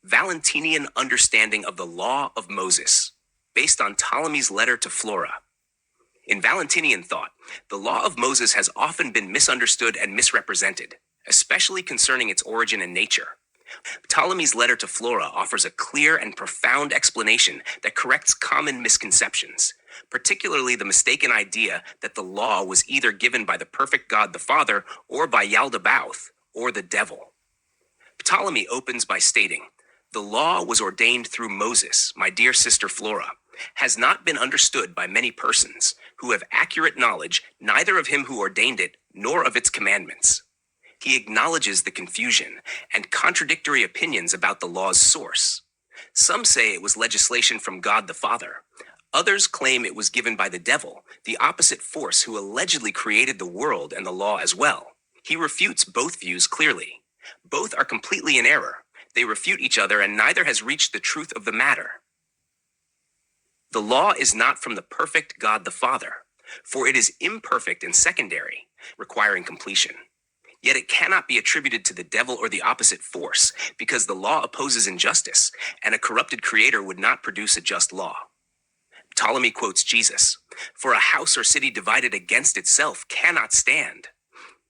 Valentinian understanding of the law of Moses, based on Ptolemy's letter to Flora. In Valentinian thought, the law of Moses has often been misunderstood and misrepresented, especially concerning its origin and nature. Ptolemy's letter to Flora offers a clear and profound explanation that corrects common misconceptions, particularly the mistaken idea that the law was either given by the perfect God the Father or by Yaldabaoth, or the devil. Ptolemy opens by stating, "The law was ordained through Moses, my dear sister Flora, has not been understood by many persons who have accurate knowledge neither of him who ordained it nor of its commandments." He acknowledges the confusion and contradictory opinions about the law's source. Some say it was legislation from God the Father. Others claim it was given by the devil, the opposite force who allegedly created the world and the law as well. He refutes both views clearly. Both are completely in error. They refute each other, and neither has reached the truth of the matter. The law is not from the perfect God the Father, for it is imperfect and secondary, requiring completion. Yet it cannot be attributed to the devil or the opposite force, because the law opposes injustice, and a corrupted creator would not produce a just law. Ptolemy quotes Jesus, "For a house or city divided against itself cannot stand,"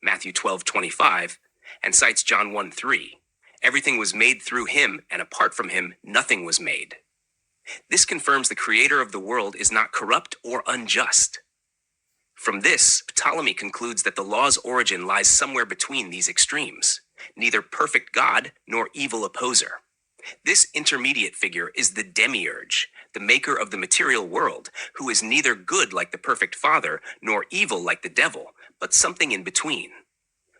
Matthew 12:25, and cites John 1:3. "Everything was made through him, and apart from him, nothing was made." This confirms the creator of the world is not corrupt or unjust. From this, Ptolemy concludes that the law's origin lies somewhere between these extremes, neither perfect God nor evil opposer. This intermediate figure is the demiurge, the maker of the material world, who is neither good like the perfect Father nor evil like the devil, but something in between.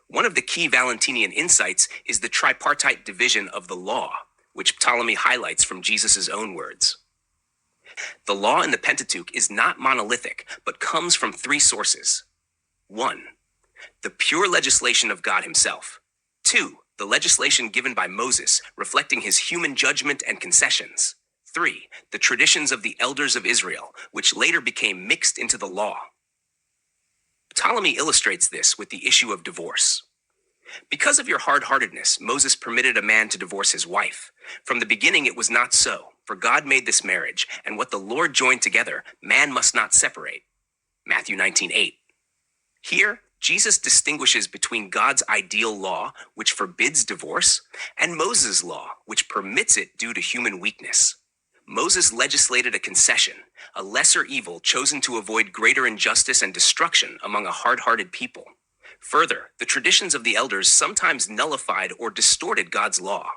One of the key Valentinian insights is the tripartite division of the law, which Ptolemy highlights from Jesus' own words. The law in the Pentateuch is not monolithic, but comes from three sources. 1. The pure legislation of God himself. 2. The legislation given by Moses, reflecting his human judgment and concessions. 3. The traditions of the elders of Israel, which later became mixed into the law. Ptolemy illustrates this with the issue of divorce. Because of your hard-heartedness, Moses permitted a man to divorce his wife. From the beginning it was not so, for God made this marriage, and what the Lord joined together, man must not separate. Matthew 19:8. Here, Jesus distinguishes between God's ideal law, which forbids divorce, and Moses' law, which permits it due to human weakness. Moses legislated a concession, a lesser evil chosen to avoid greater injustice and destruction among a hard-hearted people. Further, the traditions of the elders sometimes nullified or distorted God's law.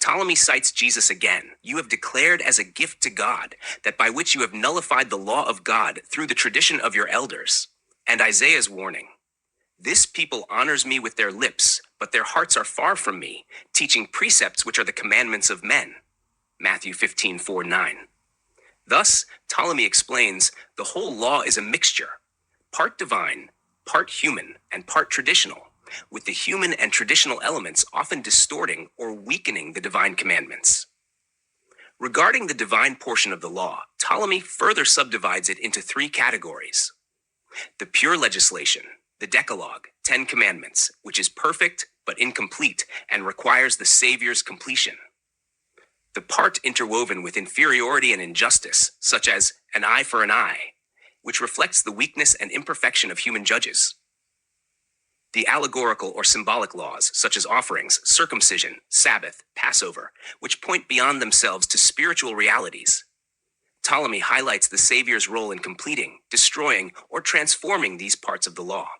Ptolemy cites Jesus again. "You have declared as a gift to God, that by which you have nullified the law of God through the tradition of your elders." And Isaiah's warning, "This people honors me with their lips, but their hearts are far from me, teaching precepts which are the commandments of men." Matthew 15:4-9. Thus, Ptolemy explains, the whole law is a mixture, part divine, part human, and part traditional, with the human and traditional elements often distorting or weakening the divine commandments. Regarding the divine portion of the law, Ptolemy further subdivides it into three categories. The pure legislation, the Decalogue, 10 Commandments, which is perfect but incomplete and requires the Savior's completion. The part interwoven with inferiority and injustice, such as an eye for an eye, which reflects the weakness and imperfection of human judges. The allegorical or symbolic laws, such as offerings, circumcision, Sabbath, Passover, which point beyond themselves to spiritual realities. Ptolemy highlights the Savior's role in completing, destroying, or transforming these parts of the law.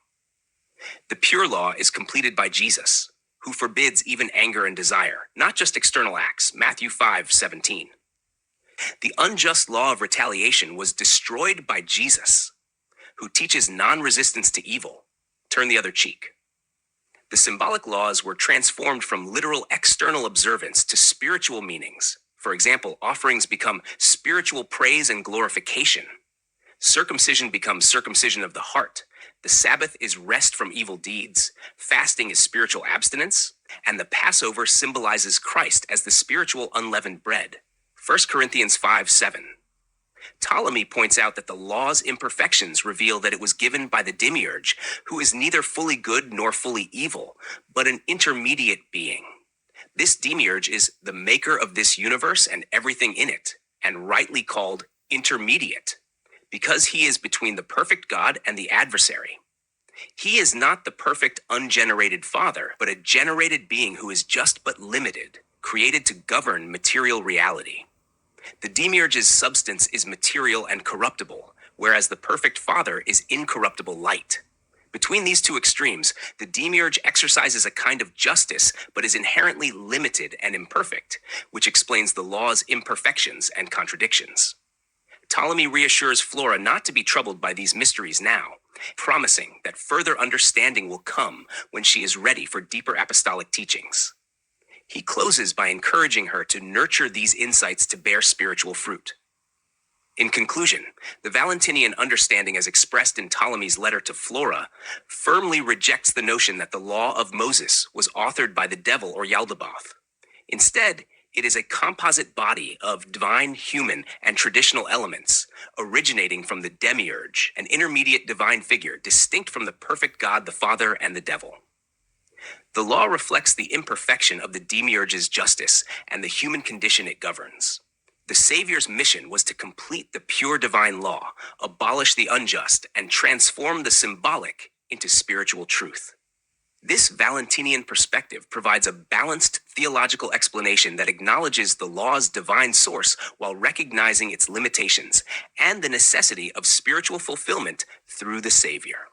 The pure law is completed by Jesus, who forbids even anger and desire, not just external acts, Matthew 5:17. The unjust law of retaliation was destroyed by Jesus, who teaches non-resistance to evil, turn the other cheek. The symbolic laws were transformed from literal external observance to spiritual meanings. For example, offerings become spiritual praise and glorification. Circumcision becomes circumcision of the heart. The Sabbath is rest from evil deeds. Fasting is spiritual abstinence. And the Passover symbolizes Christ as the spiritual unleavened bread. 1 Corinthians 5:7. Ptolemy points out that the law's imperfections reveal that it was given by the demiurge, who is neither fully good nor fully evil, but an intermediate being. This demiurge is the maker of this universe and everything in it, and rightly called intermediate, because he is between the perfect God and the adversary. He is not the perfect ungenerated Father, but a generated being who is just but limited, created to govern material reality. The demiurge's substance is material and corruptible, whereas the perfect Father is incorruptible light. Between these two extremes, the demiurge exercises a kind of justice, but is inherently limited and imperfect, which explains the law's imperfections and contradictions. Ptolemy reassures Flora not to be troubled by these mysteries now, promising that further understanding will come when she is ready for deeper apostolic teachings. He closes by encouraging her to nurture these insights to bear spiritual fruit. In conclusion, the Valentinian understanding as expressed in Ptolemy's letter to Flora firmly rejects the notion that the law of Moses was authored by the devil or Yaldabaoth. Instead, it is a composite body of divine, human, and traditional elements, originating from the demiurge, an intermediate divine figure distinct from the perfect God, the Father, and the devil. The law reflects the imperfection of the demiurge's justice and the human condition it governs. The Savior's mission was to complete the pure divine law, abolish the unjust, and transform the symbolic into spiritual truth. This Valentinian perspective provides a balanced theological explanation that acknowledges the law's divine source while recognizing its limitations and the necessity of spiritual fulfillment through the Savior.